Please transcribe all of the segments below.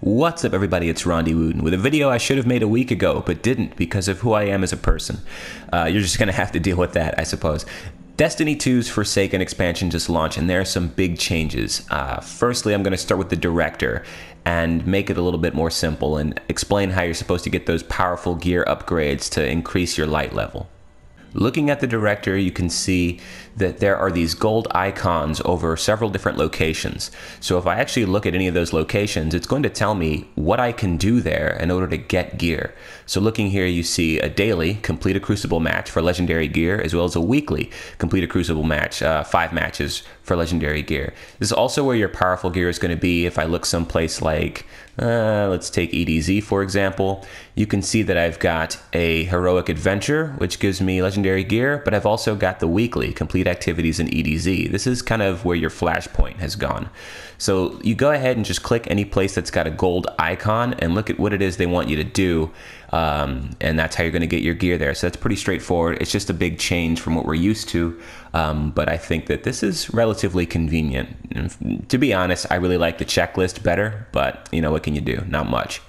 What's up everybody, it's Rondy Wooten with a video I should have made a week ago, but didn't because of who I am as a person. You're just gonna have to deal with that, I suppose. Destiny 2's Forsaken expansion just launched, and there are some big changes. Firstly, I'm gonna start with the director and make it a little bit more simple and explain how you're supposed to get those powerful gear upgrades to increase your light level. Looking at the director, you can see that there are these gold icons over several different locations. So if I actually look at any of those locations, it's going to tell me what I can do there in order to get gear. So looking here, you see a daily complete a crucible match for legendary gear, as well as a weekly complete a crucible match, 5 matches for legendary gear. This is also where your powerful gear is going to be. If I look someplace like, let's take EDZ for example, you can see that I've got a heroic adventure, which gives me legendary gear, but I've also got the weekly complete activities in EDZ. This is kind of where your flashpoint has gone. So you go ahead and just click any place that's got a gold icon and look at what it is they want you to do. And that's how you're going to get your gear there. So that's pretty straightforward. It's just a big change from what we're used to. But I think that this is relatively convenient. And to be honest, I really like the checklist better, but you know, what can you do? Not much.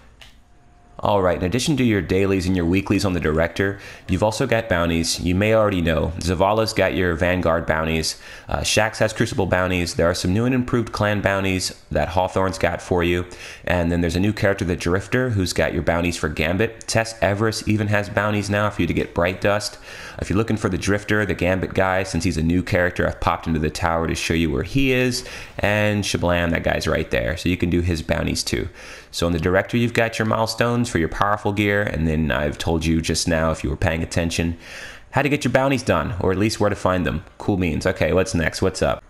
All right, in addition to your dailies and your weeklies on the director, you've also got bounties. You may already know, Zavala's got your Vanguard bounties, Shaxx has Crucible bounties, there are some new and improved clan bounties that Hawthorne's got for you, and then there's a new character, the Drifter, who's got your bounties for Gambit. Tess Everest even has bounties now for you to get Bright Dust. If you're looking for the Drifter, the Gambit guy, since he's a new character, I've popped into the tower to show you where he is, and Shablam, that guy's right there, so you can do his bounties too. So in the director, you've got your milestones for your powerful gear, and then I've told you just now, if you were paying attention, how to get your bounties done, or at least where to find them. Cool beans. Okay, what's next? What's up?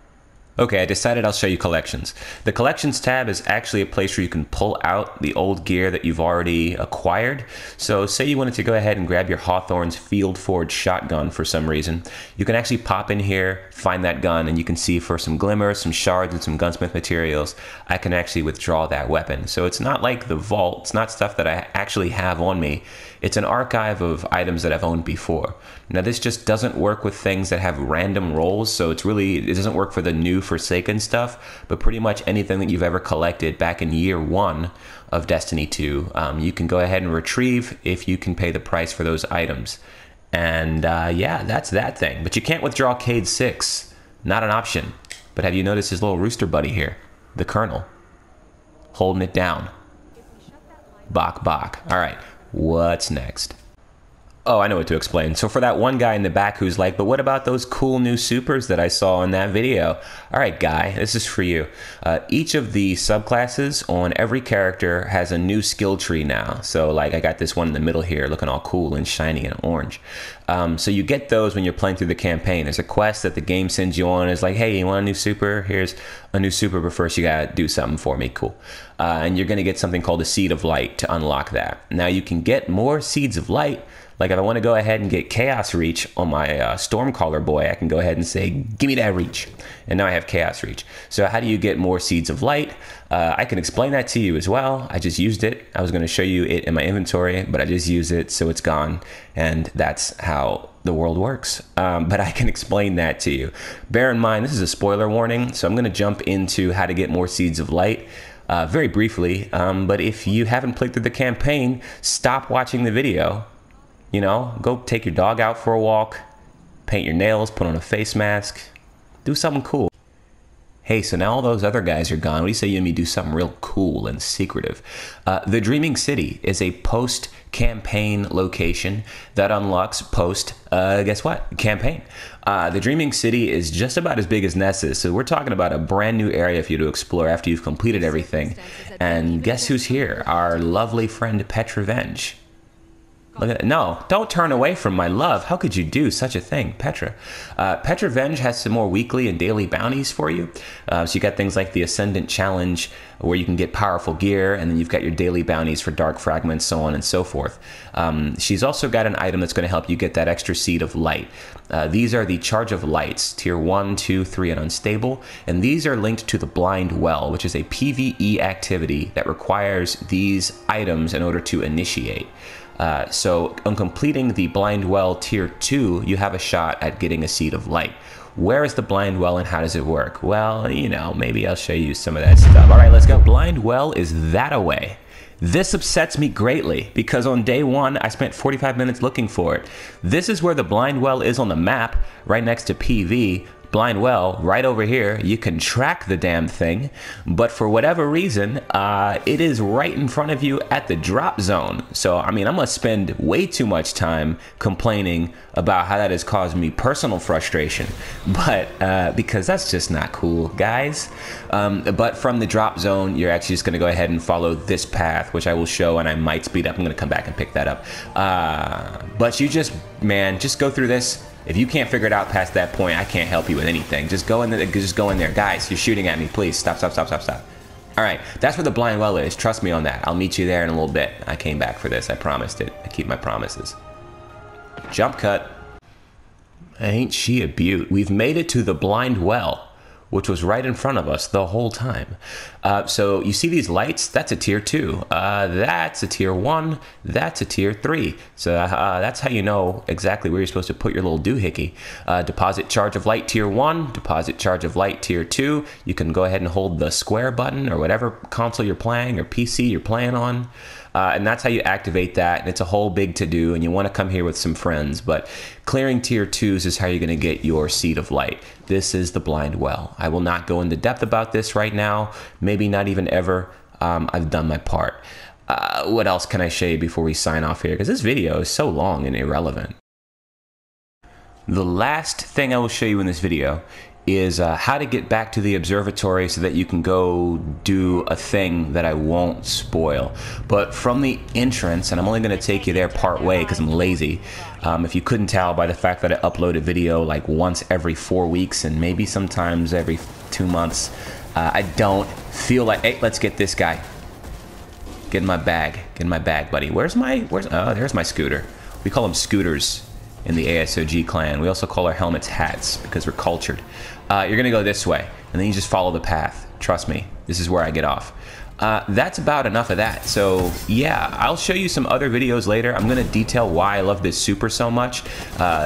Okay, I decided I'll show you collections. The collections tab is actually a place where you can pull out the old gear that you've already acquired. So say you wanted to go ahead and grab your Hawthorne's Field Forged shotgun for some reason. You can actually pop in here, find that gun, and you can see for some glimmers, some shards, and some gunsmith materials, I can actually withdraw that weapon. So it's not like the vault, it's not stuff that I actually have on me. It's an archive of items that I've owned before. Now this just doesn't work with things that have random rolls, so it doesn't work for the new Forsaken stuff, but pretty much anything that you've ever collected back in year 1 of Destiny 2, you can go ahead and retrieve if you can pay the price for those items. And yeah, that's that thing. But you can't withdraw Cade 6, not an option. But have you noticed his little rooster buddy here? The Colonel, holding it down. Bok bok. All right. What's next? Oh, I know what to explain. So for that one guy in the back who's like, but what about those cool new supers that I saw in that video? All right, guy, this is for you. Each of the subclasses on every character has a new skill tree now. So like I got this one in the middle here looking all cool and shiny and orange. So you get those when you're playing through the campaign. There's a quest that the game sends you on. It's like, hey, you want a new super? Here's a new super, but first you gotta do something for me. Cool. And you're gonna get something called a Seed of Light to unlock that. Now you can get more Seeds of Light. Like if I want to go ahead and get Chaos Reach on my Stormcaller boy, I can go ahead and say, give me that reach. And now I have Chaos Reach. So how do you get more Seeds of Light? I can explain that to you as well. I just used it. I was going to show you it in my inventory, but I just used it, so it's gone. And that's how the world works. But I can explain that to you. Bear in mind, this is a spoiler warning, so I'm going to jump into how to get more Seeds of Light. Very briefly, but if you haven't played through the campaign, stop watching the video. You know, go take your dog out for a walk, paint your nails, put on a face mask, do something cool. Hey, so now all those other guys are gone. What do you say you and me do something real cool and secretive? The Dreaming City is a post-campaign location that unlocks guess what? Campaign. The Dreaming City is just about as big as Nessus, so we're talking about a brand new area for you to explore after you've completed everything. And guess who's here? Our lovely friend Petra Venge. Look at that. No, don't turn away from my love. How could you do such a thing, Petra? Petra Venge has some more weekly and daily bounties for you. So you got things like the Ascendant Challenge, where you can get powerful gear, and then you've got your daily bounties for dark fragments, so on and so forth. She's also got an item that's going to help you get that extra Seed of Light. These are the Charge of Lights, tier 1, 2, 3, and unstable, and these are linked to the Blind Well, which is a PvE activity that requires these items in order to initiate. So on completing the Blind Well tier 2, you have a shot at getting a Seed of Light. Where is the blind well and how does it work? Well, you know, maybe I'll show you some of that stuff. All right, let's go. Blind well is that away. This upsets me greatly because on day one, I spent 45 minutes looking for it. This is where the blind well is on the map, right next to PV. Blind well, right over here. You can track the damn thing, but for whatever reason, it is right in front of you at the drop zone. So, I mean, I'm gonna spend way too much time complaining about how that has caused me personal frustration, but because that's just not cool, guys. But from the drop zone, you're actually just gonna go ahead and follow this path, which I will show, and I might speed up. I'm gonna come back and pick that up. But you just, man, just go through this. If you can't figure it out past that point, I can't help you with anything. Just go in there. Guys, you're shooting at me. Please, stop. All right, that's where the blind well is. Trust me on that. I'll meet you there in a little bit. I came back for this. I promised it. I keep my promises. Jump cut. Ain't she a beaut? We've made it to the blind well, which was right in front of us the whole time. So you see these lights? That's a tier 2. That's a tier 1. That's a tier 3. So that's how you know exactly where you're supposed to put your little doohickey. Deposit charge of light tier 1, deposit charge of light tier 2. You can go ahead and hold the square button or whatever console you're playing or PC you're playing on. And that's how you activate that. And it's a whole big to-do, and you want to come here with some friends. But clearing tier 2s is how you're going to get your seed of light. This is the blind well. I will not go into depth about this right now. Maybe not even ever. I've done my part. What else can I show you before we sign off here? Because this video is so long and irrelevant. The last thing I will show you in this video is how to get back to the observatory so that you can go do a thing that I won't spoil. But from the entrance, and I'm only going to take you there part way because I'm lazy. If you couldn't tell by the fact that I upload a video like once every 4 weeks and maybe sometimes every 2 months, I don't feel like, hey, let's get this guy. Get in my bag. Get in my bag, buddy. Oh, there's my scooter. We call them scooters in the ASOG clan. We also call our helmets hats because we're cultured. You're gonna go this way, and then you just follow the path. Trust me, this is where I get off. That's about enough of that. So yeah, I'll show you some other videos later. I'm gonna detail why I love this super so much.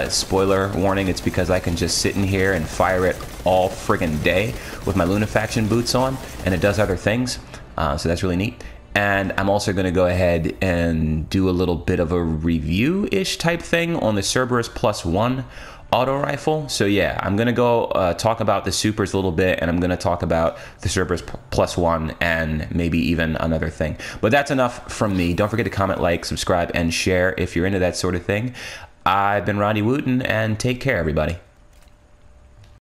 Spoiler warning, it's because I can just sit in here and fire it all friggin' day with my Lunafaction boots on, and it does other things. So that's really neat. And I'm also going to go ahead and do a little bit of a review-ish type thing on the Cerberus +1 auto rifle. So yeah, I'm going to go talk about the supers a little bit, and I'm going to talk about the Cerberus +1 and maybe even another thing. But that's enough from me. Don't forget to comment, like, subscribe, and share if you're into that sort of thing. I've been Rondy Wooten, and take care, everybody.